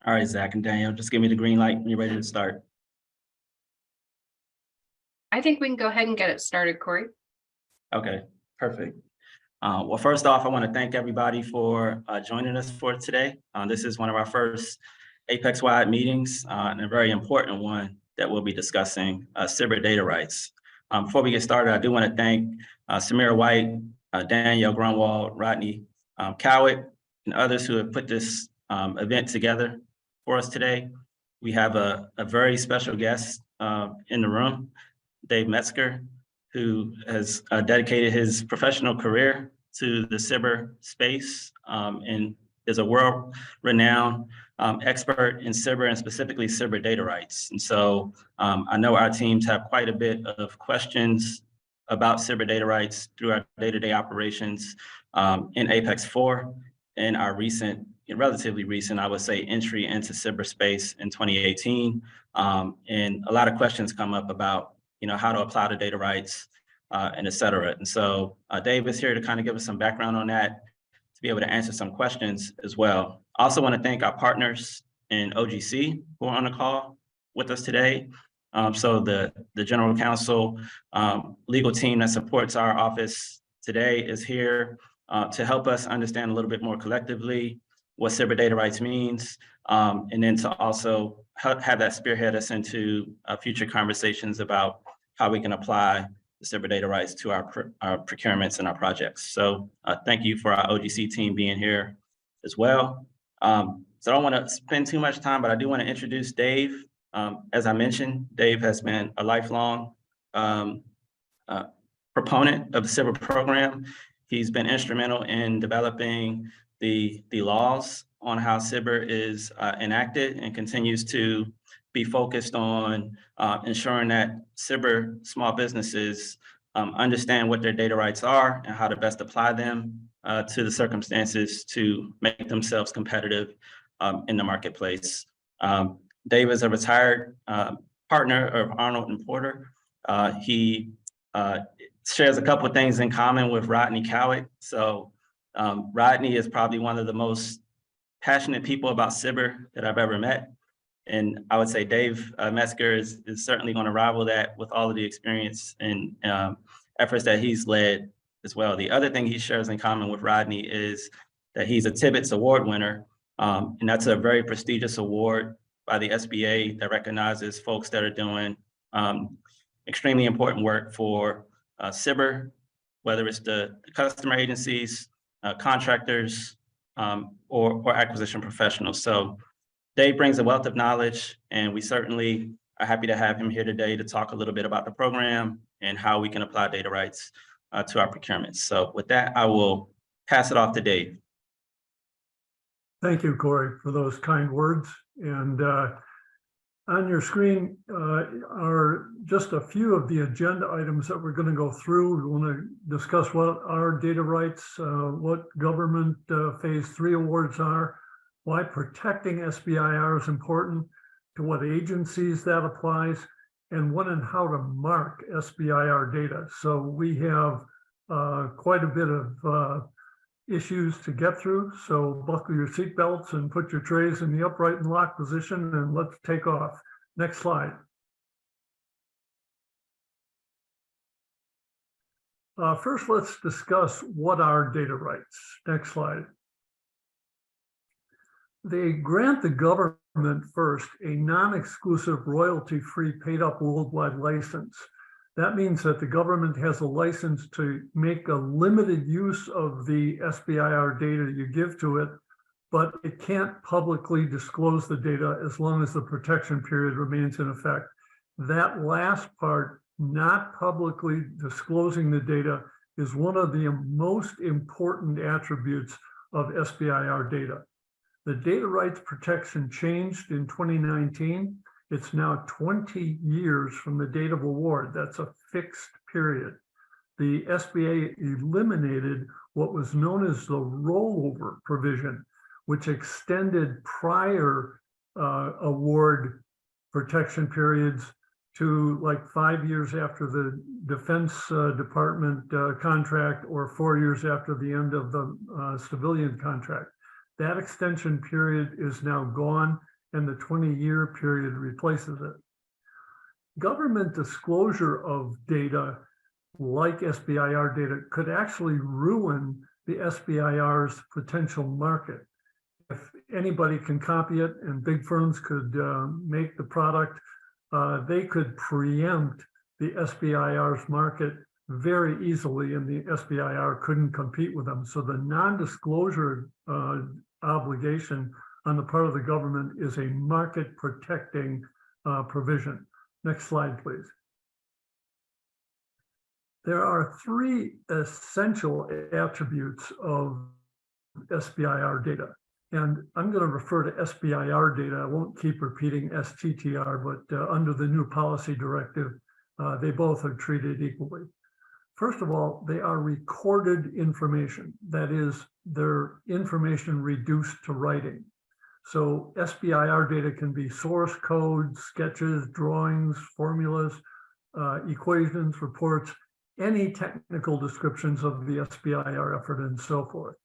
All right, Zach and Daniel, just give me the green light when you're ready to start. I think we can go ahead and get it started, Corey. Okay, perfect. Well, first off, I want to thank everybody for joining us for today. This is one of our first Apex-wide meetings and a very important one that we'll be discussing cyber data rights. Before we get started, I do want to thank Samira White, Danielle Grunwald, Rodney Cowitt, and others who have put this event together for us today. We have a very special guest in the room, Dave Metzger, who has dedicated his professional career to the cyber space and is a world-renowned expert in cyber and specifically cyber data rights. And so I know our teams have quite a bit of questions about cyber data rights through our day-to-day operations in Apex 4 and our relatively recent, I would say, entry into cyberspace in 2018. And a lot of questions come up about how to apply the data rights and et cetera. And so Dave is here to kind of give us some background on that, to be able to answer some questions as well. I also want to thank our partners in OGC who are on the call with us today. So the general counsel legal team that supports our office today is here to help us understand a little bit more collectively what cyber data rights means, and then to also have that spearhead us into future conversations about how we can apply the cyber data rights to our procurements and our projects. So thank you for our OGC team being here as well. So I don't want to spend too much time, but I do want to introduce Dave. As I mentioned, Dave has been a lifelong proponent of the cyber program. He's been instrumental in developing the laws on how cyber is enacted and continues to be focused on ensuring that cyber small businesses understand what their data rights are and how to best apply them to the circumstances to make themselves competitive in the marketplace. Dave is a retired partner of Arnold and Porter. He shares a couple of things in common with Rodney Cowitt. So Rodney is probably one of the most passionate people about cyber that I've ever met. And I would say Dave Metzger is certainly going to rival that with all of the experience and efforts that he's led as well. The other thing he shares in common with Rodney is that he's a Tibbetts Award winner. And that's a very prestigious award by the SBA that recognizes folks that are doing extremely important work for cyber, whether it's the customer agencies, contractors, or acquisition professionals. So Dave brings a wealth of knowledge, and we certainly are happy to have him here today to talk a little bit about the program and how we can apply data rights to our procurements. So with that, I will pass it off to Dave. Thank you, Corey, for those kind words. And on your screen are just a few of the agenda items that we're going to go through. We want to discuss what are data rights, what government phase 3 awards are, why protecting SBIR is important, to what agencies that applies, and when and how to mark SBIR data. So we have quite a bit of issues to get through. So buckle your seatbelts and put your trays in the upright and lock position, and let's take off. Next slide. First, let's discuss what are data rights. Next slide. They grant the government first a non-exclusive royalty-free paid-up worldwide license. That means that the government has a license to make a limited use of the SBIR data you give to it, but it can't publicly disclose the data as long as the protection period remains in effect. That last part, not publicly disclosing the data, is one of the most important attributes of SBIR data. The data rights protection changed in 2019. It's now 20 years from the date of award. That's a fixed period. The SBA eliminated what was known as the rollover provision, which extended prior award protection periods to like 5 years after the Defense Department contract or 4 years after the end of the civilian contract. That extension period is now gone, and the 20-year period replaces it. Government disclosure of data like SBIR data could actually ruin the SBIR's potential market. If anybody can copy it and big firms could make the product, they could preempt the SBIR's market very easily, and the SBIR couldn't compete with them. So the non-disclosure obligation on the part of the government is a market protecting provision. Next slide, please. There are three essential attributes of SBIR data. And I'm going to refer to SBIR data. I won't keep repeating STTR, but under the new policy directive, they both are treated equally. First of all, they are recorded information. That is, they're information reduced to writing. So SBIR data can be source code, sketches, drawings, formulas, equations, reports, any technical descriptions of the SBIR effort, and so forth.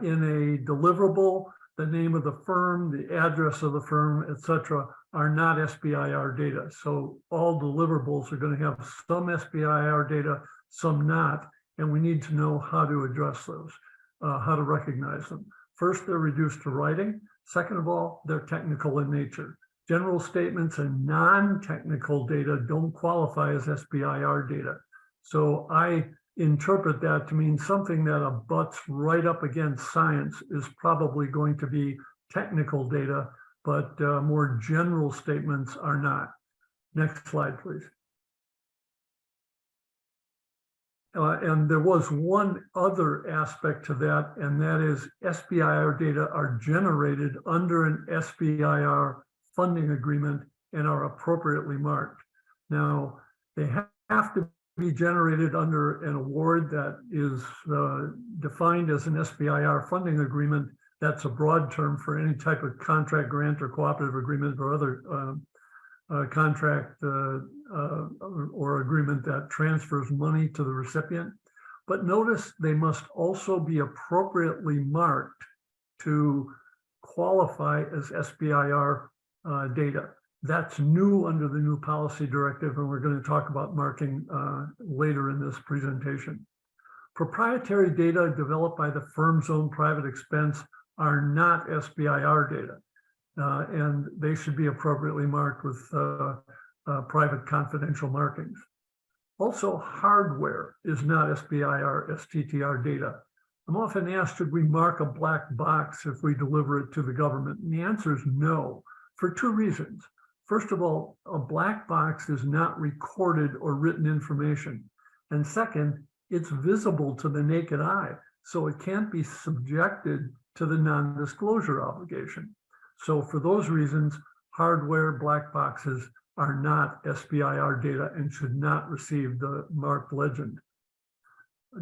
In a deliverable, the name of the firm, the address of the firm, etc., are not SBIR data. So all deliverables are going to have some SBIR data, some not, and we need to know how to address those, how to recognize them. First, they're reduced to writing. Second of all, they're technical in nature. General statements and non-technical data don't qualify as SBIR data. So I interpret that to mean something that abuts right up against science is probably going to be technical data, but more general statements are not. Next slide, please. And there was one other aspect to that, and that is SBIR data are generated under an SBIR funding agreement and are appropriately marked. Now, they have to be generated under an award that is defined as an SBIR funding agreement. That's a broad term for any type of contract, grant, or cooperative agreement or other contract or agreement that transfers money to the recipient. But notice they must also be appropriately marked to qualify as SBIR data. That's new under the new policy directive, and we're going to talk about marking later in this presentation. Proprietary data developed by the firm's own private expense are not SBIR data, and they should be appropriately marked with private confidential markings. Also, hardware is not SBIR, STTR data. I'm often asked, should we mark a black box if we deliver it to the government? And the answer is no, for two reasons. First of all, a black box is not recorded or written information. And second, it's visible to the naked eye, so it can't be subjected to the non-disclosure obligation. So for those reasons, hardware black boxes are not SBIR data and should not receive the marked legend.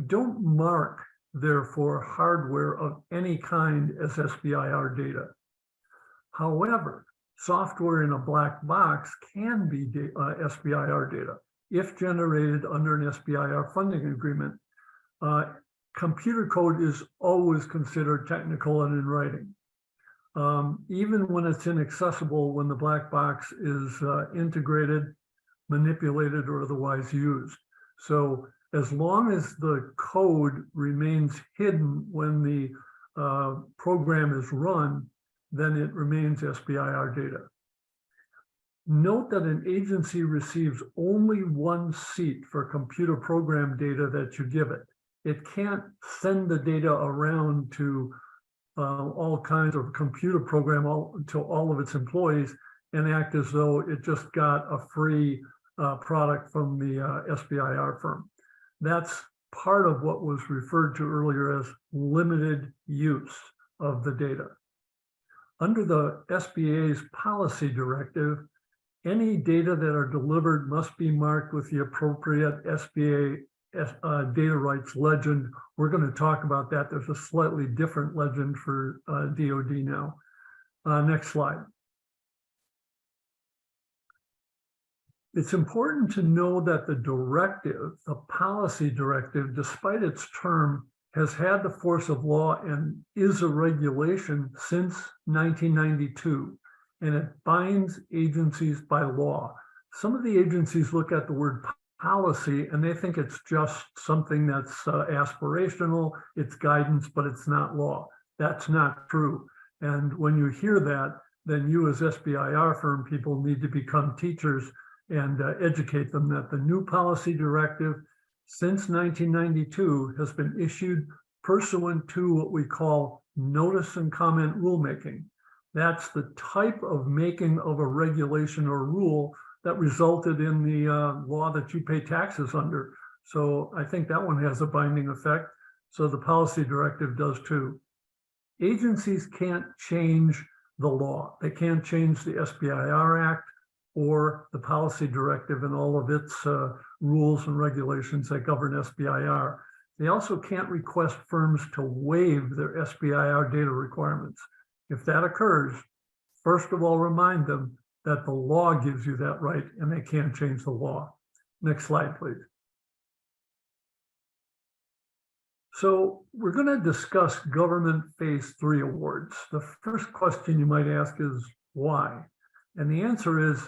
Don't mark, therefore, hardware of any kind as SBIR data. However, software in a black box can be SBIR data if generated under an SBIR funding agreement. Computer code is always considered technical and in writing. Even when it's inaccessible, when the black box is integrated, manipulated, or otherwise used. So as long as the code remains hidden when the program is run, then it remains SBIR data. Note that an agency receives only one seat for computer program data that you give it. It can't send the data around to all kinds of computer program to all of its employees and act as though it just got a free product from the SBIR firm. That's part of what was referred to earlier as limited use of the data. Under the SBA's policy directive, any data that are delivered must be marked with the appropriate SBA data rights legend. We're going to talk about that. There's a slightly different legend for DoD now. Next slide. It's important to know that the directive, the policy directive, despite its term, has had the force of law and is a regulation since 1992. and it binds agencies by law. Some of the agencies look at the word policy and they think it's just something that's aspirational, it's guidance, but it's not law. That's not true. And when you hear that, then you as SBIR firm people need to become teachers and educate them that the new policy directive since 1992 has been issued pursuant to what we call notice and comment rulemaking. That's the type of making of a regulation or rule that resulted in the law that you pay taxes under. So I think that one has a binding effect. So the policy directive does too. Agencies can't change the law. They can't change the SBIR Act or the policy directive and all of its rules and regulations that govern SBIR. They also can't request firms to waive their SBIR data requirements. If that occurs, first of all, remind them that the law gives you that right and they can't change the law. Next slide, please. So we're going to discuss government phase 3 awards. The first question you might ask is why? And the answer is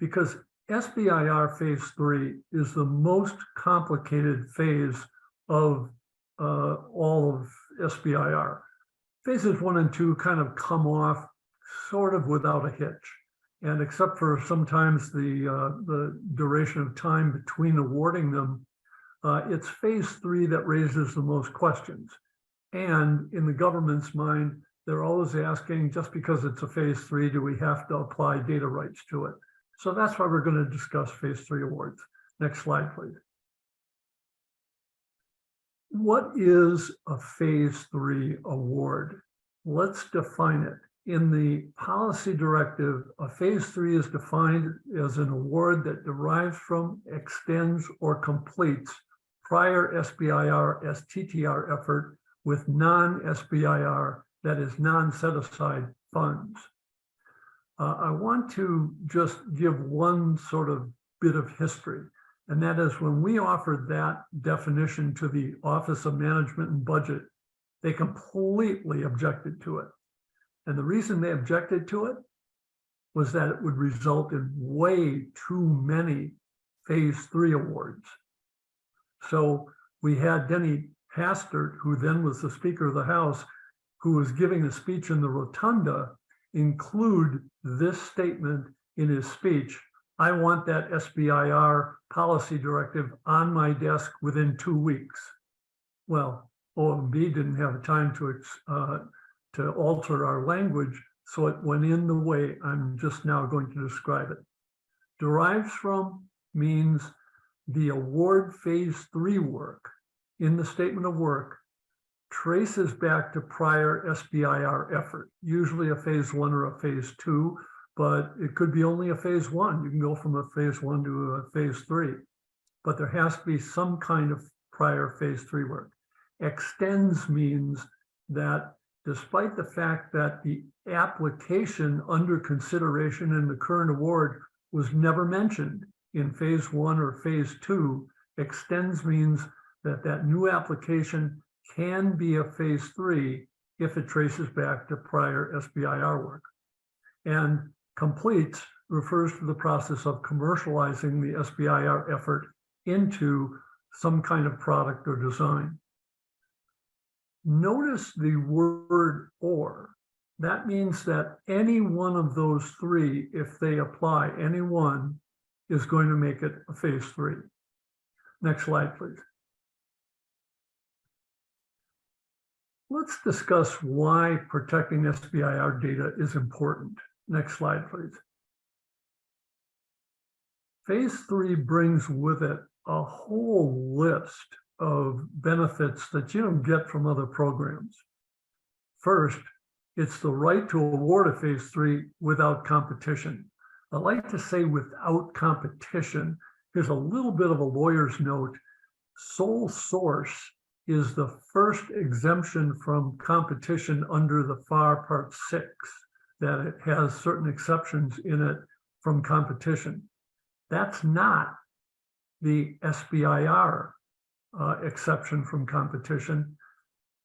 because SBIR phase 3 is the most complicated phase of all of SBIR. Phases 1 and 2 kind of come off sort of without a hitch. And except for sometimes the duration of time between awarding them, it's phase 3 that raises the most questions. And in the government's mind, they're always asking, just because it's a phase 3, do we have to apply data rights to it? So that's why we're going to discuss phase 3 awards. Next slide, please. What is a phase 3 award? Let's define it. In the policy directive, a phase 3 is defined as an award that derives from, extends, or completes prior SBIR STTR effort with non-SBIR, that is non-set-aside funds. I want to just give one sort of bit of history, and that is when we offered that definition to the Office of Management and Budget, they completely objected to it. And the reason they objected to it was that it would result in way too many phase 3 awards. So we had Denny Hastert, who then was the Speaker of the House, who was giving a speech in the rotunda, include this statement in his speech: I want that SBIR policy directive on my desk within 2 weeks. Well, OMB didn't have time to alter our language, so it went in the way I'm just now going to describe it. Derives from means the award phase 3 work in the statement of work traces back to prior SBIR effort, usually a phase 1 or a phase 2, but it could be only a phase 1. You can go from a phase 1 to a phase 3, but there has to be some kind of prior phase 3 work. Extends means that despite the fact that the application under consideration in the current award was never mentioned in phase 1 or phase 2, extends means that that new application can be a phase 3 if it traces back to prior SBIR work. And completes refers to the process of commercializing the SBIR effort into some kind of product or design. Notice the word or. That means that any one of those 3, if they apply, any one is going to make it a phase 3. Next slide, please. Let's discuss why protecting SBIR data is important. Next slide, please. Phase 3 brings with it a whole list of benefits that you don't get from other programs. First, it's the right to award a phase 3 without competition. I like to say without competition. Here's a little bit of a lawyer's note. Sole source is the first exemption from competition under the FAR Part 6, that it has certain exceptions in it from competition. That's not the SBIR exception from competition.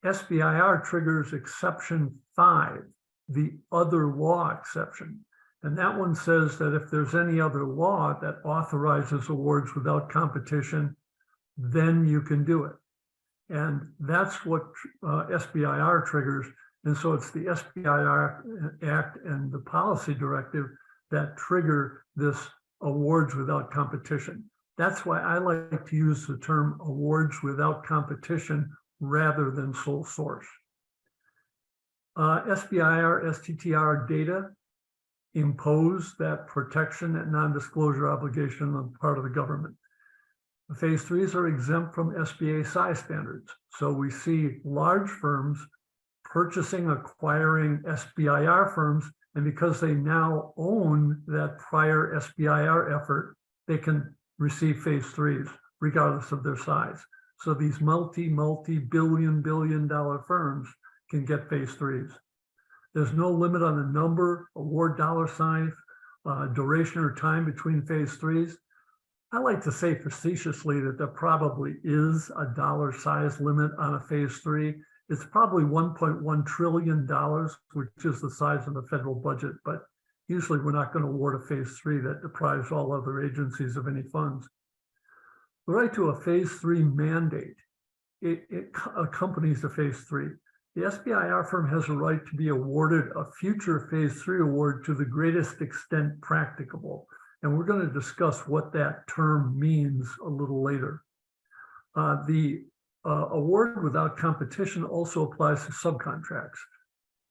SBIR triggers exception 5, the other law exception. And that one says that if there's any other law that authorizes awards without competition, then you can do it. And that's what SBIR triggers. And so it's the SBIR Act and the policy directive that trigger this awards without competition. That's why I like to use the term awards without competition rather than sole source. SBIR, STTR data impose that protection and non-disclosure obligation on the part of the government. The phase threes are exempt from SBA size standards. So we see large firms purchasing, acquiring SBIR firms, and because they now own that prior SBIR effort, they can receive phase threes regardless of their size. So these multi-billion dollar firms can get phase threes. There's no limit on the number, award dollar sign, duration or time between phase threes. I like to say facetiously that there probably is a dollar size limit on a phase three. It's probably $1.1 trillion, which is the size of the federal budget, but usually we're not going to award a phase three that deprives all other agencies of any funds. The right to a phase three mandate, it accompanies the phase three. The SBIR firm has a right to be awarded a future phase three award to the greatest extent practicable. And we're going to discuss what that term means a little later. The award without competition also applies to subcontracts.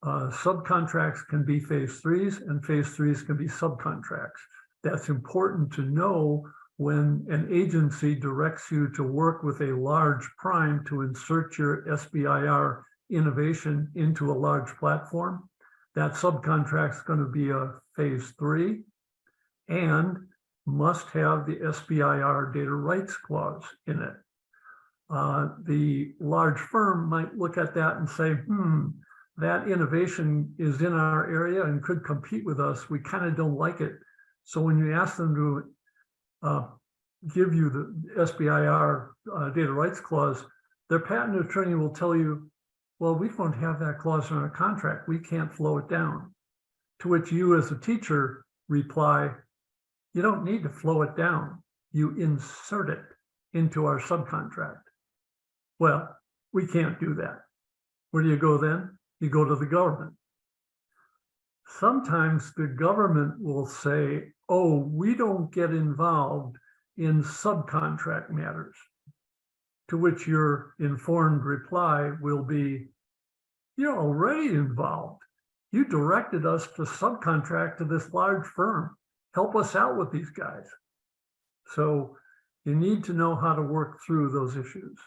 Subcontracts can be phase threes and phase threes can be subcontracts. That's important to know when an agency directs you to work with a large prime to insert your SBIR innovation into a large platform. That subcontract is going to be a phase three and must have the SBIR data rights clause in it. The large firm might look at that and say, that innovation is in our area and could compete with us. We kind of don't like it. So when you ask them to give you the SBIR data rights clause, their patent attorney will tell you, well, we don't have that clause in our contract. We can't flow it down. To which you as a teacher reply, you don't need to flow it down. You insert it into our subcontract. Well, we can't do that. Where do you go then? You go to the government. Sometimes the government will say, oh, we don't get involved in subcontract matters. To which your informed reply will be, you're already involved. You directed us to subcontract to this large firm. Help us out with these guys. So you need to know how to work through those issues.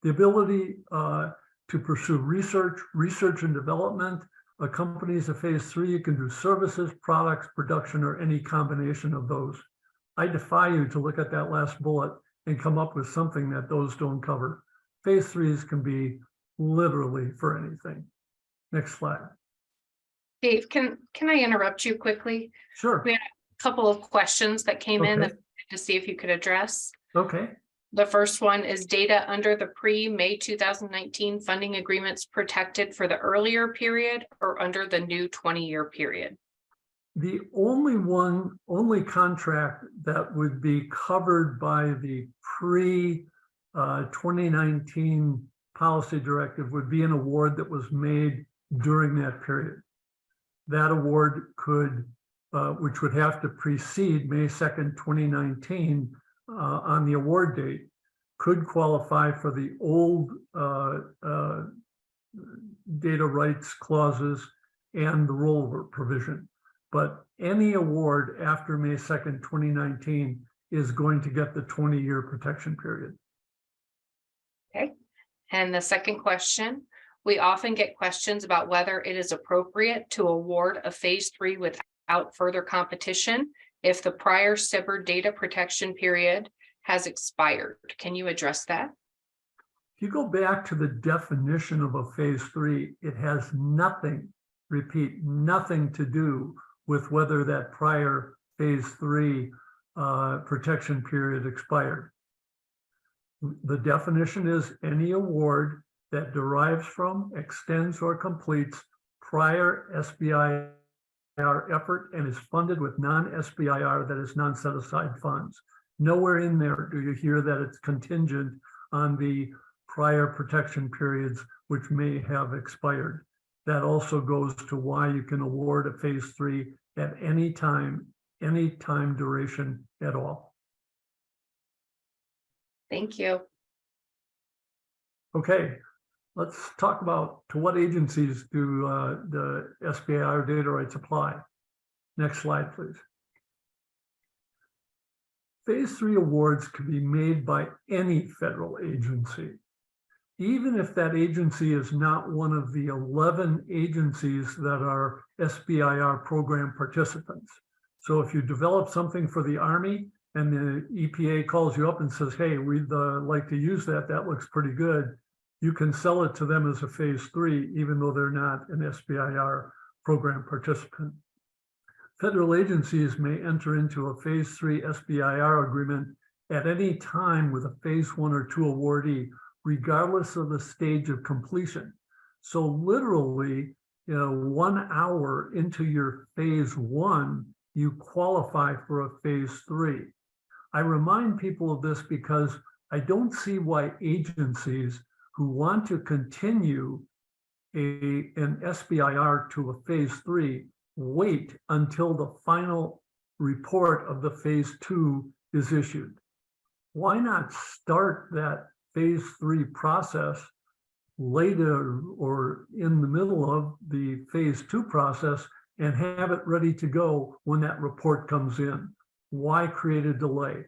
The ability to pursue research and development accompanies a phase three. You can do services, products, production, or any combination of those. I defy you to look at that last bullet and come up with something that those don't cover. Phase threes can be literally for anything. Next slide. Dave, can I interrupt you quickly? Sure. We had a couple of questions that came in that to see if you could address. Okay. The first one is data under the pre-May 2019 funding agreements protected for the earlier period or under the new 20-year period? The only contract that would be covered by the pre-2019 policy directive would be an award that was made during that period. That award could, which would have to precede May 2nd, 2019 on the award date, could qualify for the old data rights clauses and the rollover provision. But any award after May 2nd, 2019 is going to get the 20-year protection period. Okay. And the second question, we often get questions about whether it is appropriate to award a phase three without further competition if the prior SBIR data protection period has expired. Can you address that? If you go back to the definition of a phase three, it has nothing, repeat, nothing to do with whether that prior phase three protection period expired. The definition is any award that derives from, extends, or completes prior SBIR SBIR effort and is funded with non-SBIR, that is non-set-aside funds. Nowhere in there do you hear that it's contingent on the prior protection periods, which may have expired. That also goes to why you can award a phase 3 at any time duration at all. Thank you. Okay, let's talk about to what agencies do the SBIR data rights apply. Next slide, please. Phase 3 awards can be made by any federal agency, even if that agency is not one of the 11 agencies that are SBIR program participants. So if you develop something for the Army and the EPA calls you up and says, hey, we'd like to use that, that looks pretty good, you can sell it to them as a phase 3, even though they're not an SBIR program participant. Federal agencies may enter into a phase 3 SBIR agreement at any time with a phase 1 or 2 awardee, regardless of the stage of completion. So literally, 1 hour into your phase 1, you qualify for a phase 3. I remind people of this because I don't see why agencies who want to continue an SBIR to a phase 3 wait until the final report of the phase 2 is issued. Why not start that phase 3 process later or in the middle of the phase 2 process and have it ready to go when that report comes in? Why create a delay?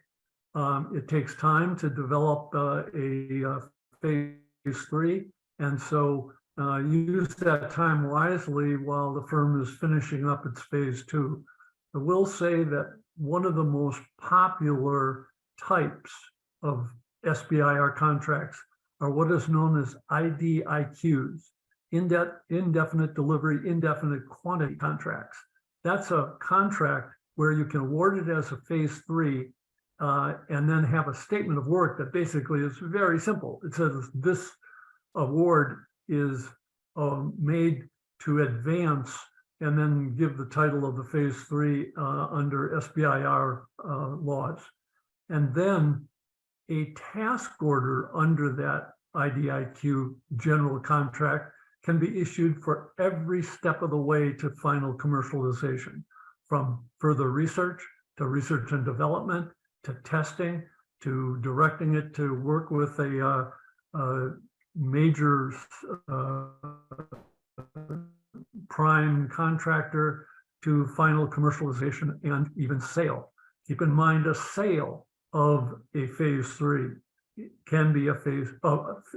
It takes time to develop a phase 3, and so use that time wisely while the firm is finishing up its phase 2. I will say that one of the most popular types of SBIR contracts are what is known as IDIQs, indefinite delivery, indefinite quantity contracts. That's a contract where you can award it as a phase 3 and then have a statement of work that basically is very simple. It says this award is made to advance and then give the title of the phase 3 under SBIR laws. And then a task order under that IDIQ general contract can be issued for every step of the way to final commercialization, from further research to research and development, to testing, to directing it to work with a major prime contractor, to final commercialization and even sale. Keep in mind, a sale of a phase 3 can be a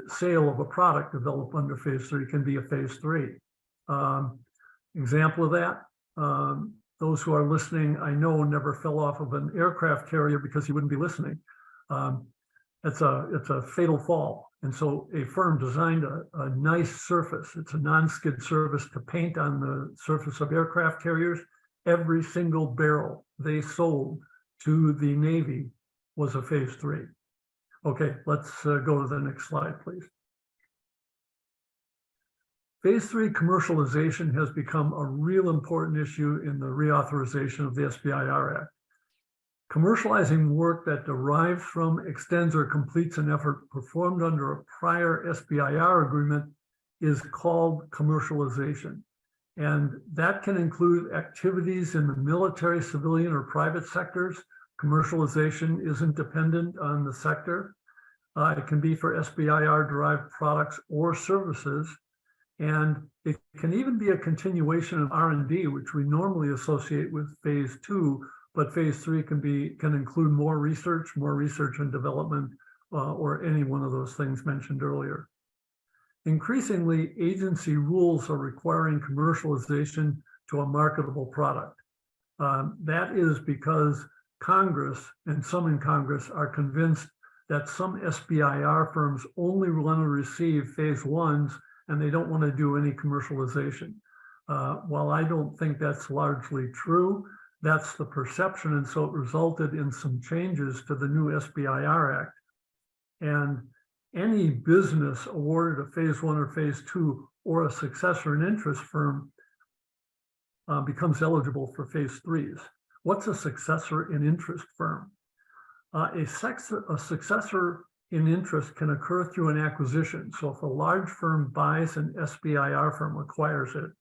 sale of a product developed under phase 3 can be a phase 3. Example of that, those who are listening, I know, never fell off of an aircraft carrier because he wouldn't be listening. It's a fatal fall. And so a firm designed a nice surface. It's a non-skid surface to paint on the surface of aircraft carriers. Every single barrel they sold to the Navy was a phase 3. Okay, let's go to the next slide, please. Phase 3 commercialization has become a real important issue in the reauthorization of the SBIR Act. Commercializing work that derives from, extends, or completes an effort performed under a prior SBIR agreement is called commercialization. And that can include activities in the military, civilian, or private sectors. Commercialization isn't dependent on the sector. It can be for SBIR-derived products or services. And it can even be a continuation of R&D, which we normally associate with phase 2, but phase 3 can include more research and development, or any one of those things mentioned earlier. Increasingly, agency rules are requiring commercialization to a marketable product. That is because Congress, and some in Congress, are convinced that some SBIR firms only want to receive phase 1s and they don't want to do any commercialization. While I don't think that's largely true, that's the perception, and so it resulted in some changes to the new SBIR Act. And any business awarded a phase 1 or phase 2 or a successor in interest firm becomes eligible for phase threes. What's a successor in interest firm? A successor in interest can occur through an acquisition. So if a large firm buys an SBIR firm, acquires it,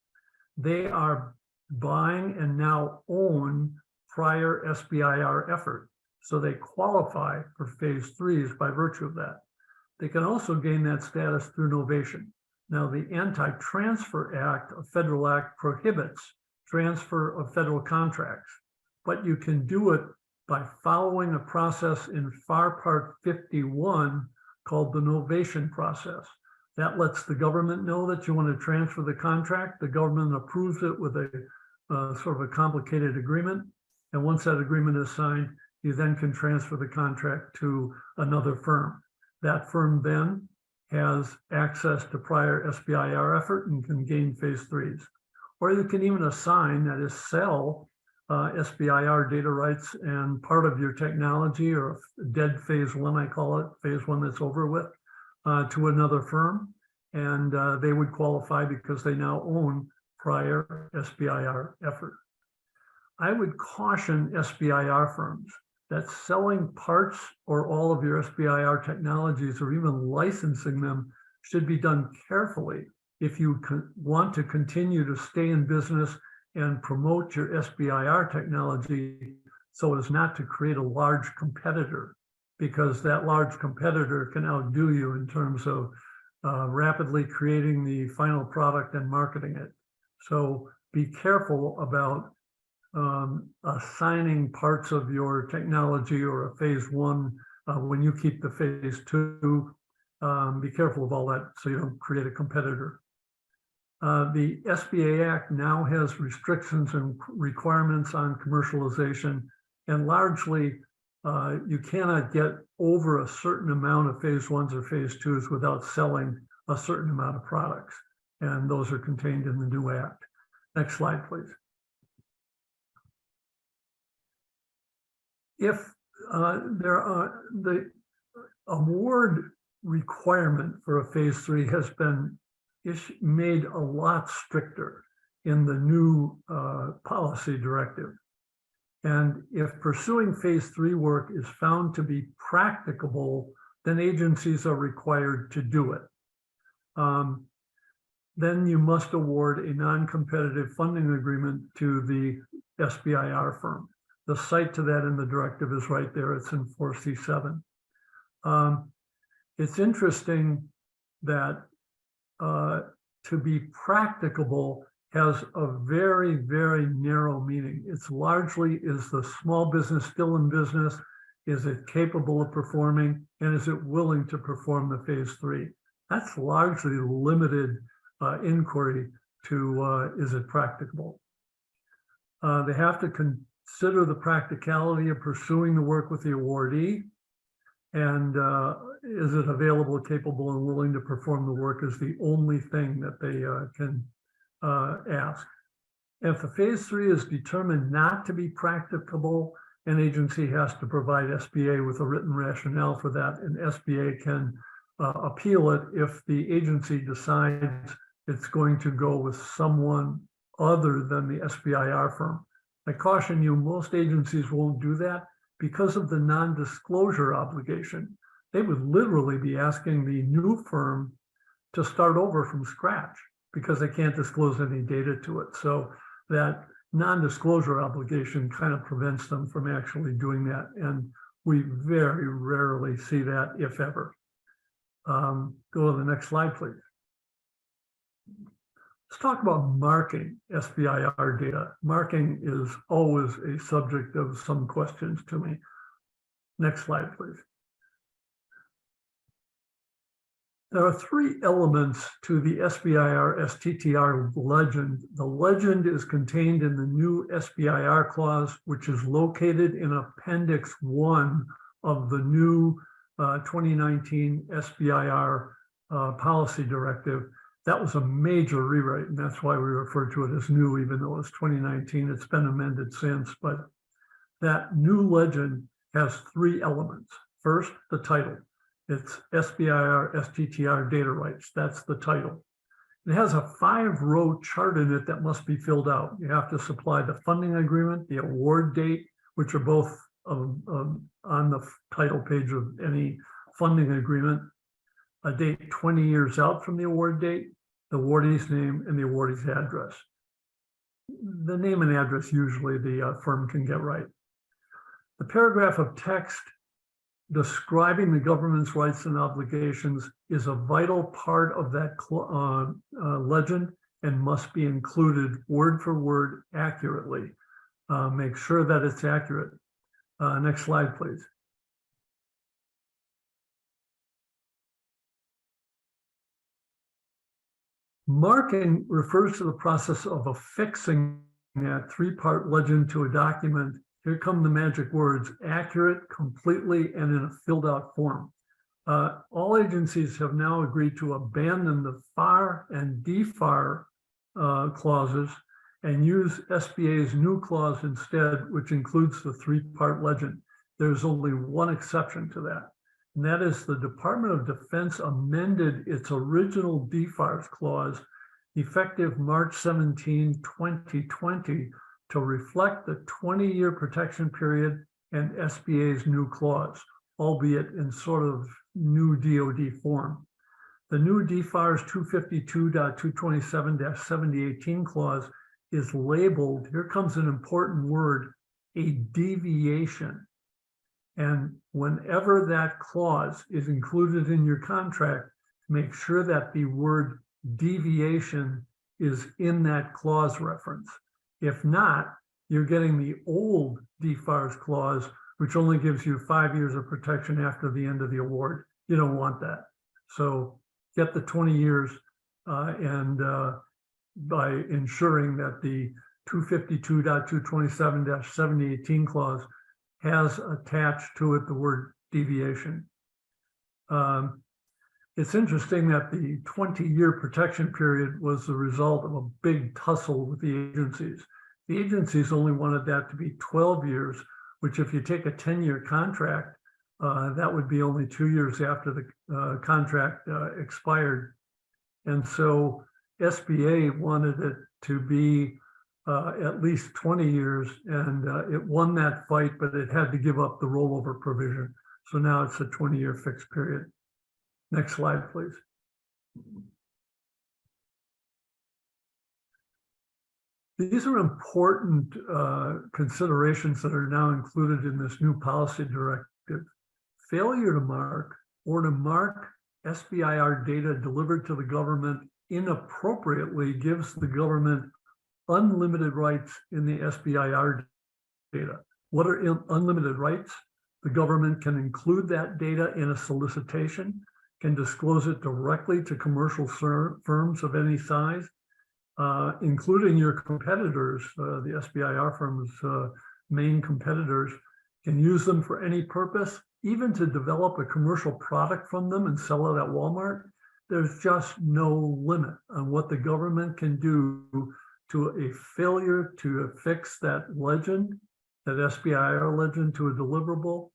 they are buying and now own prior SBIR effort. So they qualify for phase threes by virtue of that. They can also gain that status through novation. Now, the Anti-Transfer Act, a federal act, prohibits transfer of federal contracts, but you can do it by following a process in FAR Part 51 called the novation process. That lets the government know that you want to transfer the contract. The government approves it with a sort of a complicated agreement. And once that agreement is signed, you then can transfer the contract to another firm. That firm then has access to prior SBIR effort and can gain phase threes. Or you can even assign, that is sell SBIR data rights and part of your technology, or dead phase one, I call it, phase one that's over with, to another firm. And they would qualify because they now own prior SBIR effort. I would caution SBIR firms that selling parts or all of your SBIR technologies or even licensing them should be done carefully if you want to continue to stay in business and promote your SBIR technology so as not to create a large competitor, because that large competitor can outdo you in terms of rapidly creating the final product and marketing it. So be careful about assigning parts of your technology or a phase one when you keep the phase two. Be careful of all that so you don't create a competitor. The SBA Act now has restrictions and requirements on commercialization, and largely you cannot get over a certain amount of phase ones or phase twos without selling a certain amount of products, and those are contained in the new act. Next slide, please. If the award requirement for a phase three has been made a lot stricter in the new policy directive. And if pursuing phase three work is found to be practicable, then agencies are required to do it. Then you must award a non-competitive funding agreement to the SBIR firm. The cite to that in the directive is right there. It's in 4C7. It's interesting that to be practicable has a very, very narrow meaning. It's largely, is the small business still in business? Is it capable of performing? And is it willing to perform the phase three? That's largely limited inquiry to is it practicable? They have to consider the practicality of pursuing the work with the awardee, and is it available, capable, and willing to perform the work is the only thing that they can ask. If the phase three is determined not to be practicable, an agency has to provide SBA with a written rationale for that, and SBA can appeal it if the agency decides it's going to go with someone other than the SBIR firm. I caution you, most agencies won't do that because of the non-disclosure obligation. They would literally be asking the new firm to start over from scratch because they can't disclose any data to it. So that non-disclosure obligation kind of prevents them from actually doing that. And we very rarely see that, if ever. Go to the next slide, please. Let's talk about marking SBIR data. Marking is always a subject of some questions to me. Next slide, please. There are three elements to the SBIR STTR legend. The legend is contained in the new SBIR clause, which is located in Appendix 1 of the new 2019 SBIR policy directive. That was a major rewrite, and that's why we refer to it as new, even though it's 2019. It's been amended since, but that new legend has three elements. First, the title. It's SBIR STTR data rights. That's the title. It has a 5-row chart in it that must be filled out. You have to supply the funding agreement, the award date, which are both on the title page of any funding agreement, a date 20 years out from the award date, the awardee's name, and the awardee's address. The name and address usually the firm can get right. The paragraph of text describing the government's rights and obligations is a vital part of that legend and must be included word for word accurately. Make sure that it's accurate. Next slide, please. Marking refers to the process of affixing that 3-part legend to a document. Here come the magic words: accurate, completely, and in a filled out form. All agencies have now agreed to abandon the FAR and DFAR clauses and use SBA's new clause instead, which includes the 3-part legend. There's only one exception to that, and that is the Department of Defense amended its original DFARS clause effective March 17, 2020 to reflect the 20-year protection period and SBA's new clause, albeit in sort of new DoD form. The new DFARS 252.227-7018 clause is labeled, here comes an important word, a deviation. And whenever that clause is included in your contract, make sure that the word deviation is in that clause reference. If not, you're getting the old DFARS clause, which only gives you 5 years of protection after the end of the award. You don't want that. So get the 20 years and by ensuring that the 252.227-7018 clause has attached to it the word deviation. It's interesting that the 20-year protection period was the result of a big tussle with the agencies. The agencies only wanted that to be 12 years, which if you take a 10-year contract, that would be only 2 years after the contract expired. And so SBA wanted it to be at least 20 years, and it won that fight, but it had to give up the rollover provision. So now it's a 20-year fixed period. Next slide, please. These are important considerations that are now included in this new policy directive. Failure to mark or to mark SBIR data delivered to the government inappropriately gives the government unlimited rights in the SBIR data. What are unlimited rights? The government can include that data in a solicitation, can disclose it directly to commercial firms of any size, including your competitors. The SBIR firm's main competitors can use them for any purpose, even to develop a commercial product from them and sell it at Walmart. There's just no limit on what the government can do to a failure to affix that legend, that SBIR legend, to a deliverable,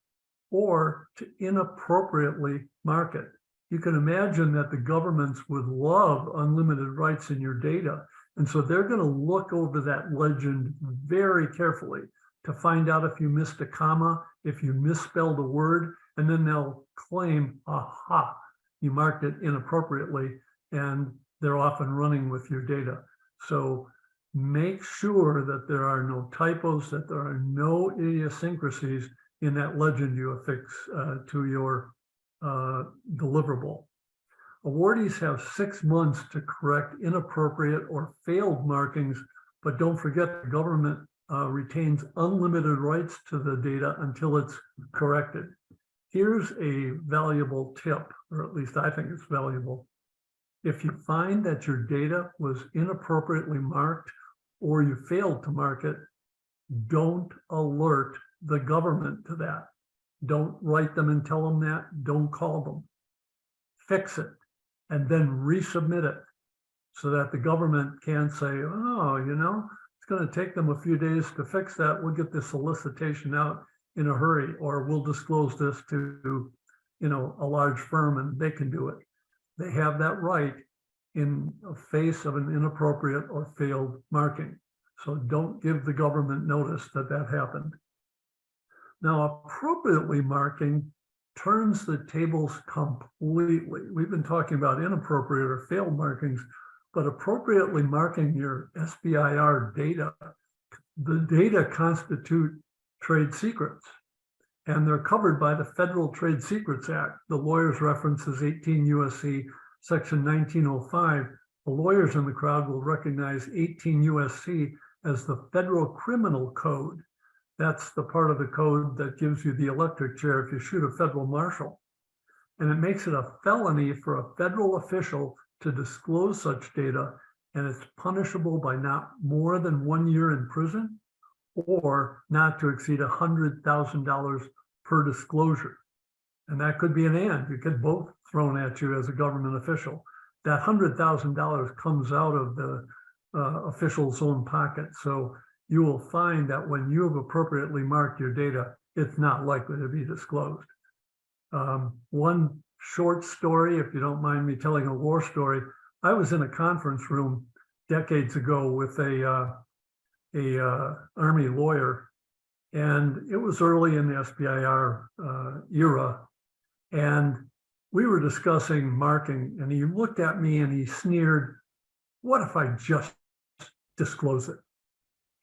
or to inappropriately market. You can imagine that the governments would love unlimited rights in your data. And so they're going to look over that legend very carefully to find out if you missed a comma, if you misspelled a word, and then they'll claim, aha, you marked it inappropriately, and they're off and running with your data. So make sure that there are no typos, that there are no idiosyncrasies in that legend you affix to your deliverable. Awardees have 6 months to correct inappropriate or failed markings, but don't forget the government retains unlimited rights to the data until it's corrected. Here's a valuable tip, or at least I think it's valuable. If you find that your data was inappropriately marked or you failed to mark it, don't alert the government to that. Don't write them and tell them that. Don't call them. Fix it and then resubmit it so that the government can say, oh, you know, it's going to take them a few days to fix that. We'll get this solicitation out in a hurry, or we'll disclose this to, you know, a large firm and they can do it. They have that right in the face of an inappropriate or failed marking. So don't give the government notice that that happened. Now, appropriately marking turns the tables completely. We've been talking about inappropriate or failed markings, but appropriately marking your SBIR data, the data constitute trade secrets, and they're covered by the Federal Trade Secrets Act. The lawyer's reference is 18 U.S.C. Section 1905. The lawyers in the crowd will recognize 18 U.S.C. as the Federal Criminal Code. That's the part of the code that gives you the electric chair if you shoot a federal marshal. And it makes it a felony for a federal official to disclose such data, and it's punishable by not more than 1 year in prison or not to exceed $100,000 per disclosure. And that could be an and. You get both thrown at you as a government official. That $100,000 comes out of the official's own pocket. So you will find that when you have appropriately marked your data, it's not likely to be disclosed. One short story, if you don't mind me telling a war story. I was in a conference room decades ago with a Army lawyer, and it was early in the SBIR era, and we were discussing marking, and he looked at me and he sneered, "What if I just disclose it?"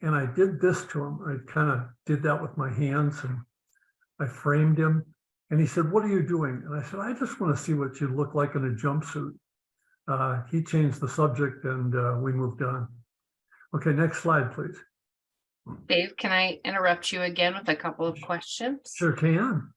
And I did this to him. I kind of did that with my hands, and I framed him. And he said, "What are you doing?" And I said, "I just want to see what you look like in a jumpsuit." He changed the subject, and we moved on. Okay, next slide, please. Dave, can I interrupt you again with a couple of questions? Sure can.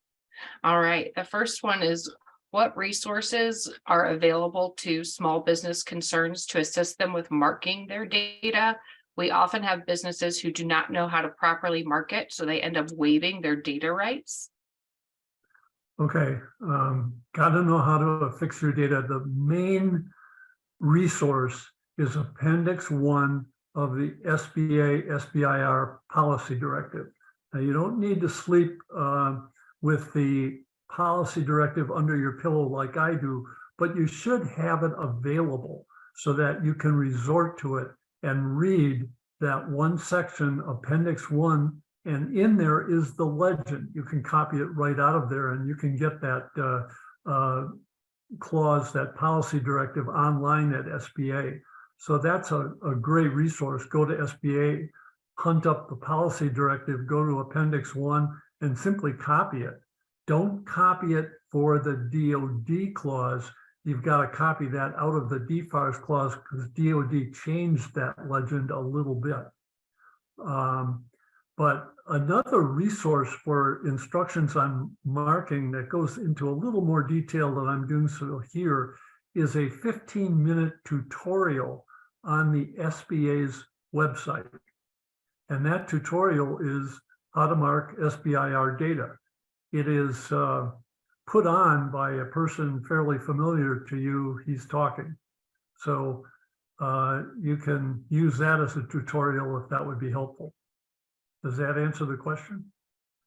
All right. The first one is, what resources are available to small business concerns to assist them with marking their data? We often have businesses who do not know how to properly market, so they end up waiving their data rights. Okay, got to know how to fix your data. The main resource is Appendix 1 of the SBIR policy directive. Now, you don't need to sleep with the policy directive under your pillow like I do, but you should have it available so that you can resort to it and read that one section, Appendix 1, and in there is the legend. You can copy it right out of there, and you can get that clause, that policy directive, online at SBA. So that's a great resource. Go to SBA, hunt up the policy directive, go to Appendix 1, and simply copy it. Don't copy it for the DOD clause. You've got to copy that out of the DFARS clause because DOD changed that legend a little bit. But another resource for instructions on marking that goes into a little more detail than I'm doing so here is a 15-minute tutorial on the SBA's website. And that tutorial is how to mark SBIR data. It is put on by a person fairly familiar to you. He's talking. So you can use that as a tutorial if that would be helpful. Does that answer the question?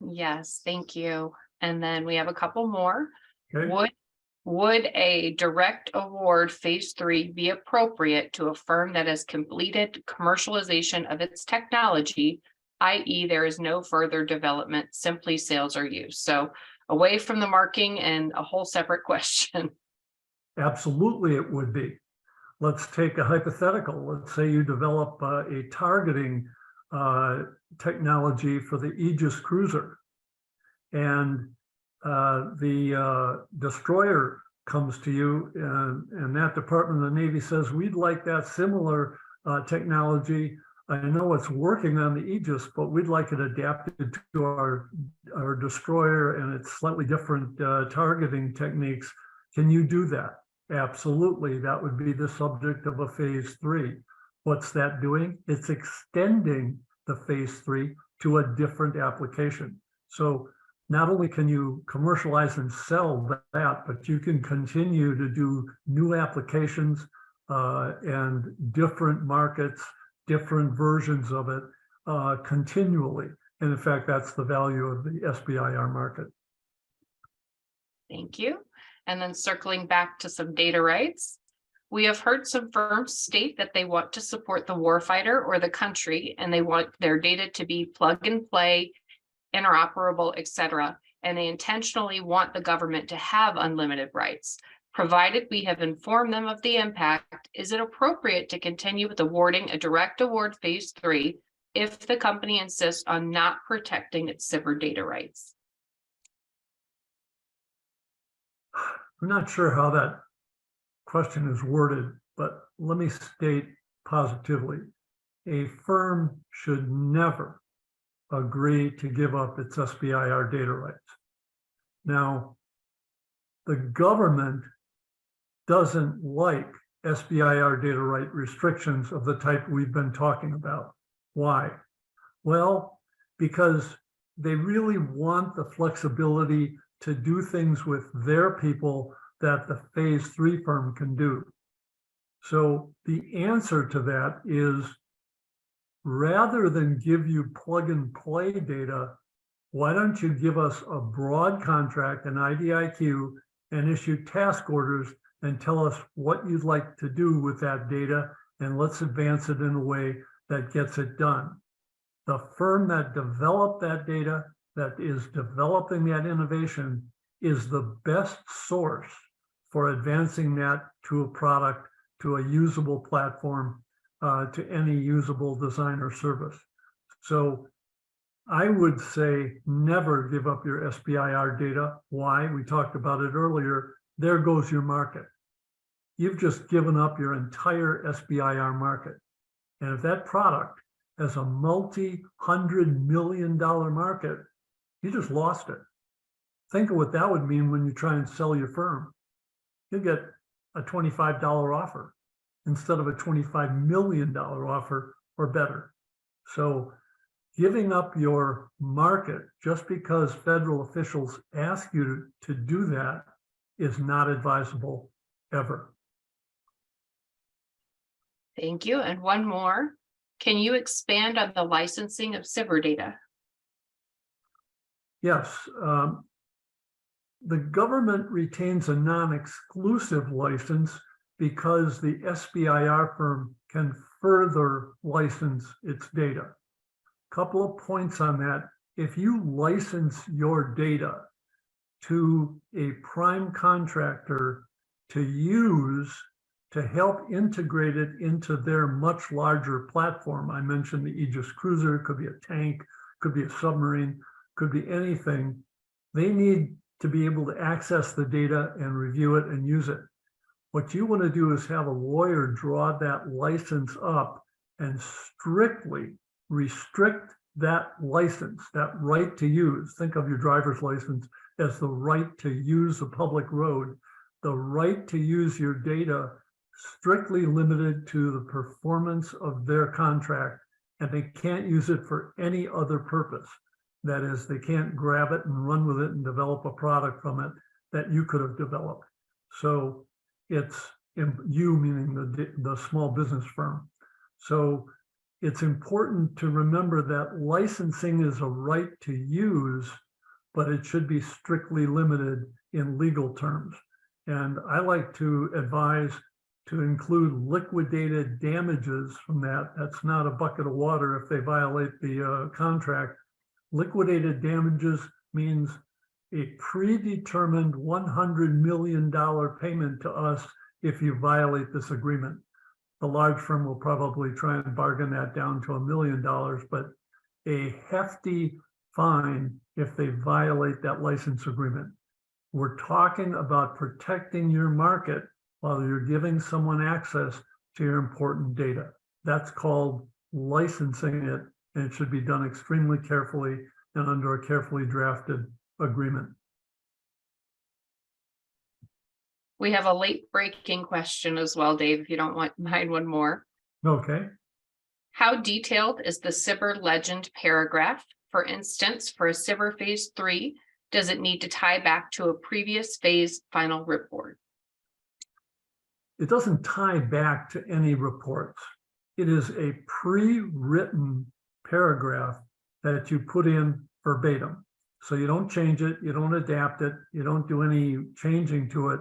Yes, thank you. And then we have a couple more. Okay. Would a direct award phase 3 be appropriate to a firm that has completed commercialization of its technology, i.e. there is no further development, simply sales or use? So away from the marking and a whole separate question. Absolutely, it would be. Let's take a hypothetical. Let's say you develop a targeting technology for the Aegis cruiser, and the destroyer comes to you, and that Department of the Navy says, "We'd like that similar technology. I know it's working on the Aegis, but we'd like it adapted to our destroyer and its slightly different targeting techniques. Can you do that?" Absolutely. That would be the subject of a phase 3. What's that doing? It's extending the phase 3 to a different application. So not only can you commercialize and sell that, but you can continue to do new applications and different markets, different versions of it continually. And in fact, that's the value of the SBIR market. Thank you. And then circling back to some data rights, We have heard some firms state that they want to support the warfighter or the country, and they want their data to be plug and play, interoperable, etc. And they intentionally want the government to have unlimited rights. Provided we have informed them of the impact, is it appropriate to continue with awarding a direct award phase 3 if the company insists on not protecting its SBIR data rights? I'm not sure how that question is worded, but let me state positively. A firm should never agree to give up its SBIR data rights. Now, the government doesn't like SBIR data right restrictions of the type we've been talking about. Why? Well, because they really want the flexibility to do things with their people that the phase 3 firm can do. So the answer to that is, rather than give you plug and play data, why don't you give us a broad contract, an IDIQ, and issue task orders and tell us what you'd like to do with that data, and let's advance it in a way that gets it done. The firm that developed that data, that is developing that innovation, is the best source for advancing that to a product, to a usable platform, to any usable design or service. So I would say never give up your SBIR data. Why? We talked about it earlier. There goes your market. You've just given up your entire SBIR market. And if that product has a multi-$100 million market, you just lost it. Think of what that would mean when you try and sell your firm. You get a $25 offer instead of a $25 million offer or better. So giving up your market just because federal officials ask you to do that is not advisable ever. Thank you. And one more. Can you expand on the licensing of SBIR data? Yes. The government retains a non-exclusive license because the SBIR firm can further license its data. Couple of points on that. If you license your data to a prime contractor to use to help integrate it into their much larger platform, I mentioned the Aegis cruiser, could be a tank, could be a submarine, could be anything, they need to be able to access the data and review it and use it. What you want to do is have a lawyer draw that license up and strictly restrict that license, that right to use. Think of your driver's license as the right to use a public road. The right to use your data strictly limited to the performance of their contract, and they can't use it for any other purpose. That is, they can't grab it and run with it and develop a product from it that you could have developed. So it's you, meaning the small business firm. So it's important to remember that licensing is a right to use, but it should be strictly limited in legal terms. And I like to advise to include liquidated damages from that. That's not a bucket of water if they violate the contract. Liquidated damages means a predetermined $100 million payment to us if you violate this agreement. The large firm will probably try and bargain that down to $1 million, but a hefty fine if they violate that license agreement. We're talking about protecting your market while you're giving someone access to your important data. That's called licensing it, and it should be done extremely carefully and under a carefully drafted agreement. We have a late breaking question as well, Dave, if you don't mind one more. Okay. How detailed is the SBIR legend paragraph? For instance, for a SBIR phase 3, does it need to tie back to a previous phase final report? It doesn't tie back to any reports. It is a pre-written paragraph that you put in verbatim. So you don't change it, you don't adapt it, you don't do any changing to it.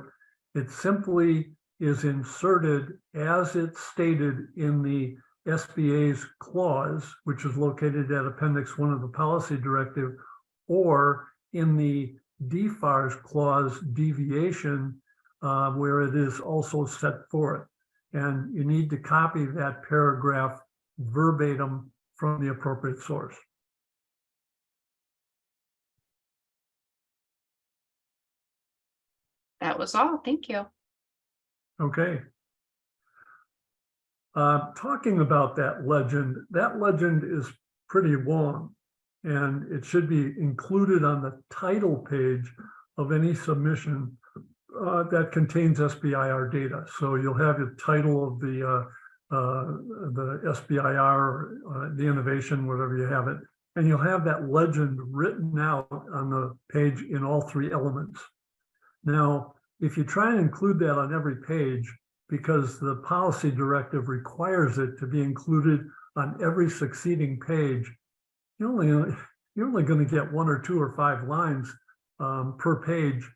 It simply is inserted as it's stated in the SBA's clause, which is located at Appendix 1 of the policy directive, or in the DFARS clause deviation, where it is also set forth. And you need to copy that paragraph verbatim from the appropriate source. That was all. Thank you. Okay. Talking about that legend is pretty long, and it should be included on the title page of any submission that contains SBIR data. So you'll have the title of the SBIR, the innovation, whatever you have it, and you'll have that legend written out on the page in all three elements. Now, if you try and include that on every page, because the policy directive requires it to be included on every succeeding page, you're only going to get 1 or 2 or 5 lines per page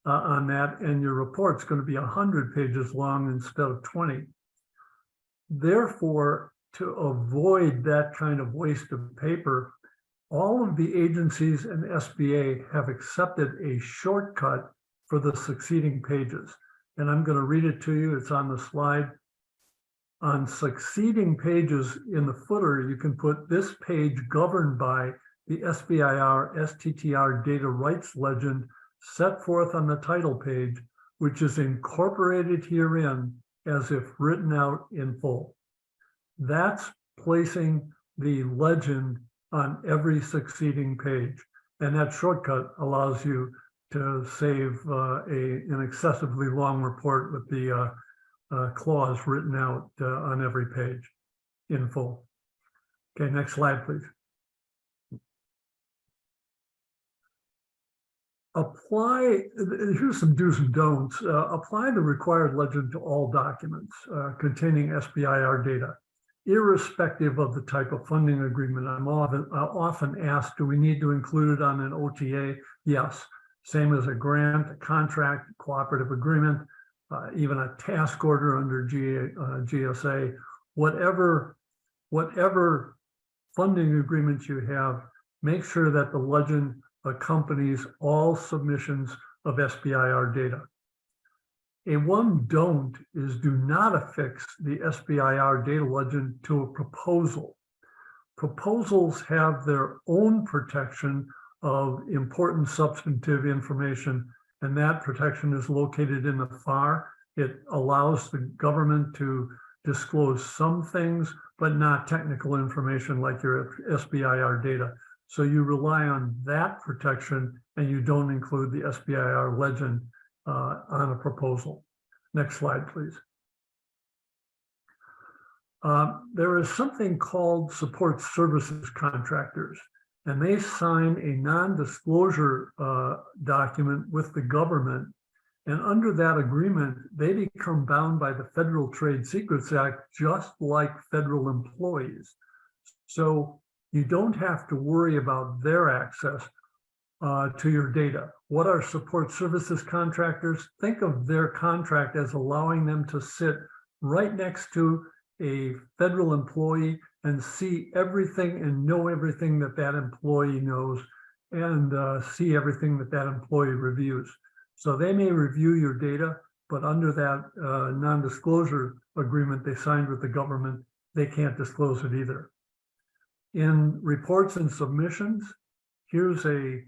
on that, and your report's going to be 100 pages long instead of 20. Therefore, to avoid that kind of waste of paper, all of the agencies and SBA have accepted a shortcut for the succeeding pages. And I'm going to read it to you. It's on the slide. On succeeding pages in the footer, you can put this page governed by the SBIR STTR data rights legend set forth on the title page, which is incorporated herein as if written out in full. That's placing the legend on every succeeding page. And that shortcut allows you to save an excessively long report with the clause written out on every page in full. Okay, next slide, please. Here's some do's and don'ts. Apply the required legend to all documents containing SBIR data, irrespective of the type of funding agreement. I'm often asked, do we need to include it on an OTA? Yes. Same as a grant, a contract, a cooperative agreement, even a task order under GSA, whatever funding agreements you have, make sure that the legend accompanies all submissions of SBIR data. A one don't is do not affix the SBIR data legend to a proposal. Proposals have their own protection of important substantive information, and that protection is located in the FAR. It allows the government to disclose some things, but not technical information like your SBIR data. So you rely on that protection, and you don't include the SBIR legend on a proposal. Next slide, please. There is something called support services contractors, and they sign a non-disclosure document with the government. And under that agreement, they become bound by the Federal Trade Secrets Act, just like federal employees. So you don't have to worry about their access to your data. What are support services contractors? Think of their contract as allowing them to sit right next to a federal employee and see everything and know everything that that employee knows, and see everything that that employee reviews. So they may review your data, but under that non-disclosure agreement they signed with the government, they can't disclose it either. In reports and submissions, here's a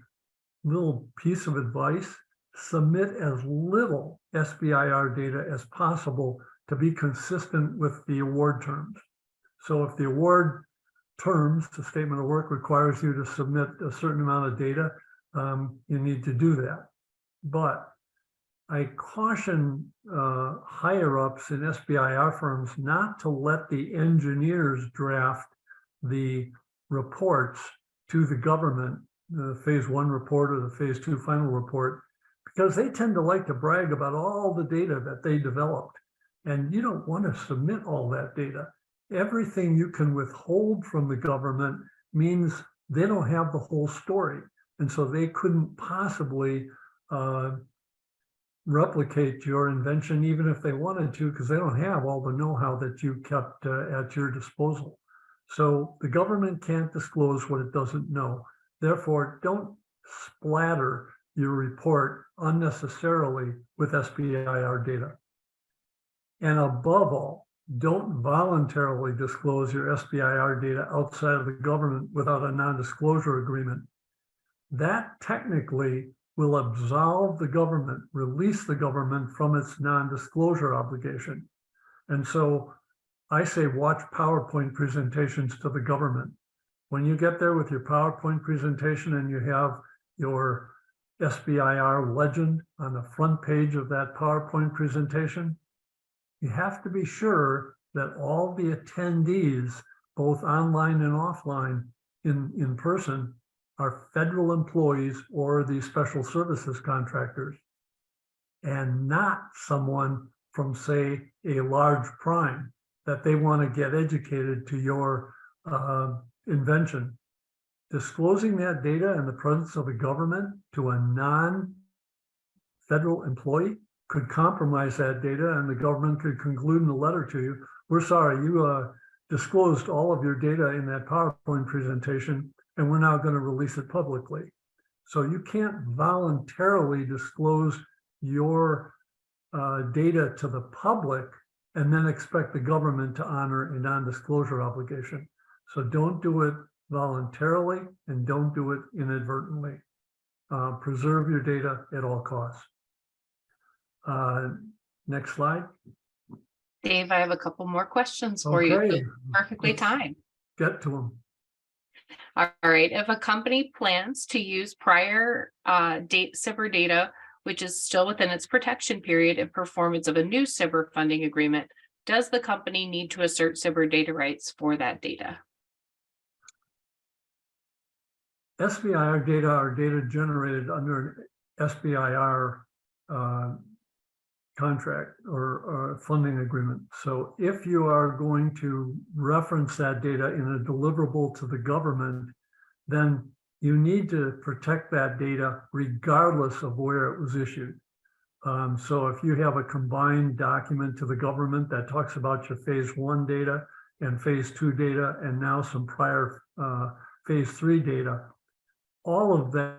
little piece of advice. Submit as little SBIR data as possible to be consistent with the award terms. So if the award terms, the statement of work, requires you to submit a certain amount of data, you need to do that. But I caution higher-ups in SBIR firms not to let the engineers draft the reports to the government, the phase 1 report or the phase 2 final report, because they tend to like to brag about all the data that they developed. And you don't want to submit all that data. Everything you can withhold from the government means they don't have the whole story. And so they couldn't possibly replicate your invention, even if they wanted to, because they don't have all the know-how that you kept at your disposal. So the government can't disclose what it doesn't know. Therefore, don't splatter your report unnecessarily with SBIR data. And above all, don't voluntarily disclose your SBIR data outside of the government without a non-disclosure agreement. That technically will absolve the government, release the government from its non-disclosure obligation. And so I say watch PowerPoint presentations to the government. When you get there with your PowerPoint presentation and you have your SBIR legend on the front page of that PowerPoint presentation, you have to be sure that all the attendees, both online and offline in person, are federal employees or the special services contractors, and not someone from, say, a large prime that they want to get educated to your invention. Disclosing that data in the presence of the government to a non-federal employee could compromise that data, and the government could conclude in a letter to you, we're sorry, you disclosed all of your data in that PowerPoint presentation, and we're now going to release it publicly. So you can't voluntarily disclose your data to the public and then expect the government to honor a non-disclosure obligation. So don't do it voluntarily and don't do it inadvertently. Preserve your data at all costs. Next slide. Dave, I have a couple more questions for you. Okay. Perfectly timed. Get to them. All right. If a company plans to use prior SBIR data, which is still within its protection period in performance of a new SBIR funding agreement, does the company need to assert SBIR data rights for that data? SBIR data are data generated under an SBIR contract or funding agreement. So if you are going to reference that data in a deliverable to the government, then you need to protect that data regardless of where it was issued. So if you have a combined document to the government that talks about your phase 1 data and phase 2 data and now some prior phase 3 data, all of that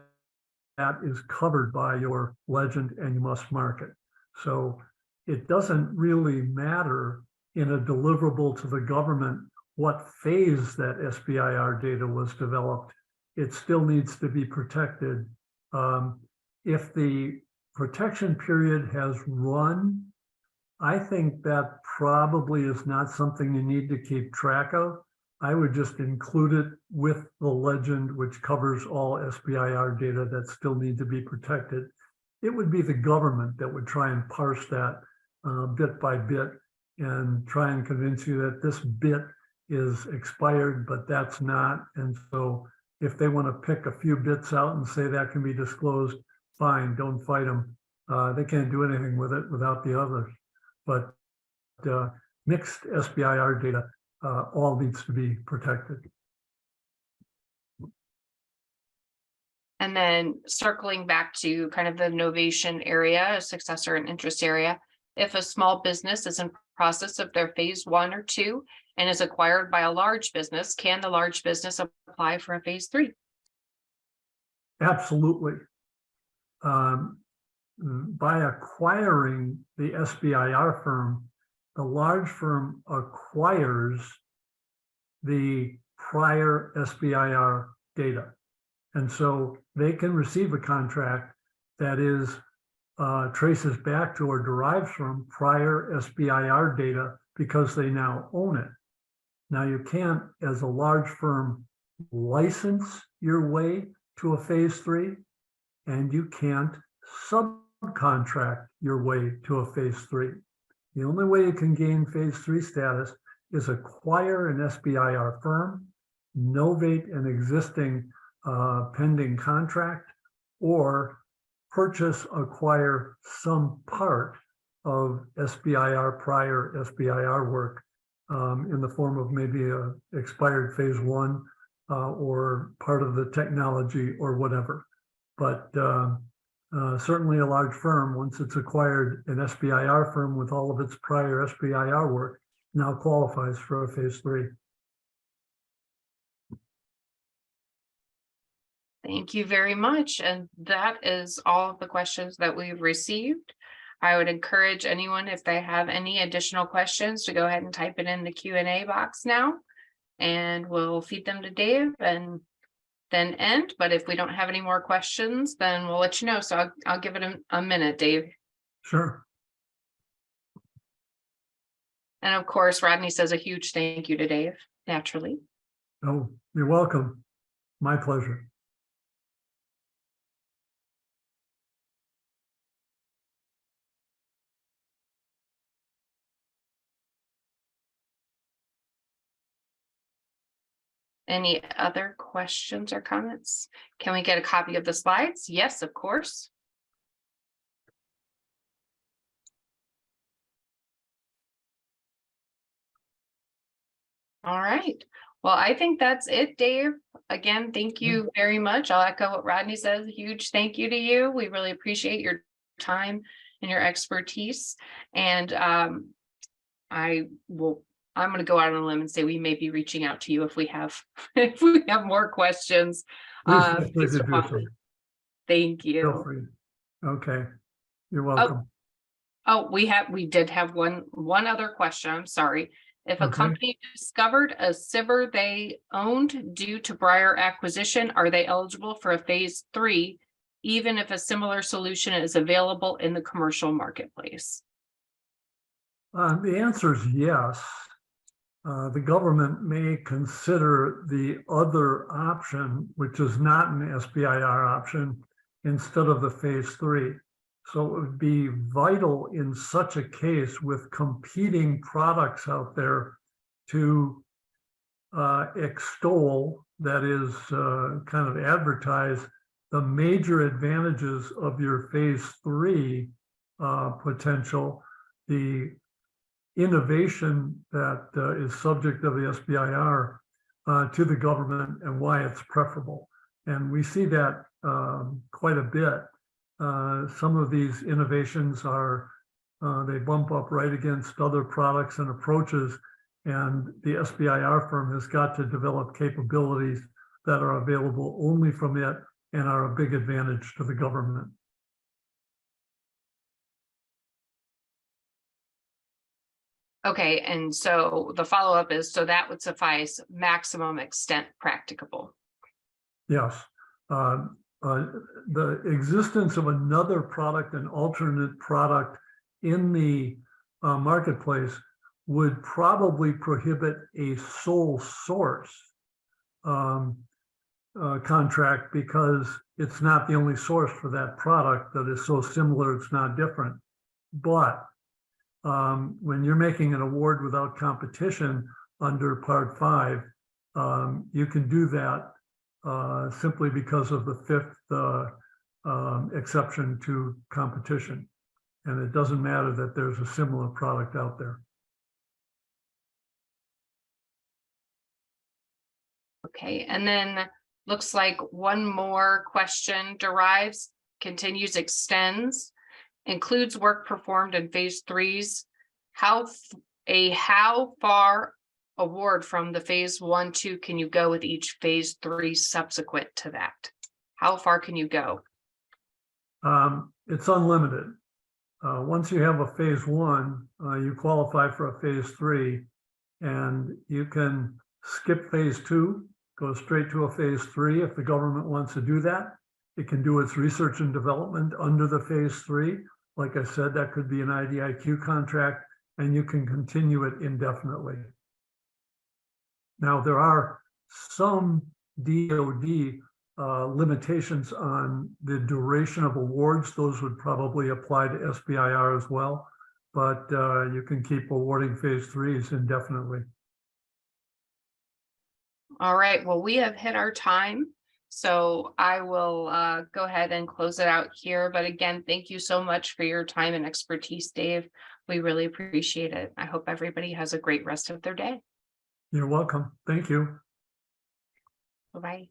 is covered by your legend and you must mark it. So it doesn't really matter in a deliverable to the government what phase that SBIR data was developed. It still needs to be protected. If the protection period has run, I think that probably is not something you need to keep track of. I would just include it with the legend, which covers all SBIR data that still need to be protected. It would be the government that would try and parse that bit by bit and try and convince you that this bit is expired, but that's not. And so if they want to pick a few bits out and say that can be disclosed, fine, don't fight them. They can't do anything with it without the others. But mixed SBIR data all needs to be protected. And then circling back to kind of the innovation area, successor and interest area, if a small business is in process of their phase 1 or 2 and is acquired by a large business, can the large business apply for a phase 3? Absolutely. By acquiring the SBIR firm, the large firm acquires the prior SBIR data. And so they can receive a contract that is traces back to or derives from prior SBIR data because they now own it. Now you can't, as a large firm, license your way to a phase 3, and you can't subcontract your way to a phase 3. The only way you can gain phase 3 status is acquire an SBIR firm, novate an existing pending contract, or purchase, acquire some part of SBIR prior SBIR work in the form of maybe a expired phase 1 or part of the technology or whatever. But Certainly a large firm, once it's acquired, an SBIR firm with all of its prior SBIR work now qualifies for a phase 3. Thank you very much. And that is all of the questions that we've received. I would encourage anyone, if they have any additional questions, to go ahead and type it in the Q&A box now, and we'll feed them to Dave and then end. But if we don't have any more questions, then we'll let you know. So I'll give it a minute, Dave. Sure. And of course, Rodney says a huge thank you to Dave, naturally. Oh, you're welcome. My pleasure. Any other questions or comments? Can we get a copy of the slides? Yes, of course. All right. Well, I think that's it, Dave. Again, thank you very much. I'll echo what Rodney says. A huge thank you to you. We really appreciate your time and your expertise. And I'm going to go out on a limb and say we may be reaching out to you if we have more questions. Please feel free to do so. Thank Feel you. free. Okay. You're welcome. Oh, we did have one other question. I'm sorry. If a Okay. company discovered a SBIR they owned due to prior acquisition, are they eligible for a phase 3, even if a similar solution is available in the commercial marketplace? The answer is yes. The government may consider the other option, which is not an SBIR option, instead of the phase 3. So it would be vital in such a case with competing products out there to extol, that is kind of advertise the major advantages of your phase 3 potential, the innovation that is subject of the SBIR to the government and why it's preferable. And we see that quite a bit. Some of these innovations are, they bump up right against other products and approaches, and the SBIR firm has got to develop capabilities that are available only from it and are a big advantage to the government. Okay, and so the follow-up is, so that would suffice, maximum extent practicable. Yes. The existence of another product, an alternate product in the marketplace would probably prohibit a sole source contract, because it's not the only source for that product that is so similar it's not different. But when you're making an award without competition under Part 5, you can do that simply because of the 5th exception to competition. And it doesn't matter that there's a similar product out there. Okay, and then looks like one more question continues, extends, includes work performed in phase 3s. How far award from the phase 1, 2 can you go with each phase 3 subsequent to that? How far can you go? It's unlimited. Once you have a phase 1, you qualify for a phase 3, and you can skip phase 2, go straight to a phase 3 if the government wants to do that. It can do its research and development under the phase 3. Like I said, that could be an IDIQ contract, and you can continue it indefinitely. Now, there are some DoD limitations on the duration of awards. Those would probably apply to SBIR as well, but you can keep awarding phase 3s indefinitely. All right, well, we have hit our time, so I will go ahead and close it out here. But again, thank you so much for your time and expertise, Dave. We really appreciate it. I hope everybody has a great rest of their day. You're welcome. Thank you. Bye-bye.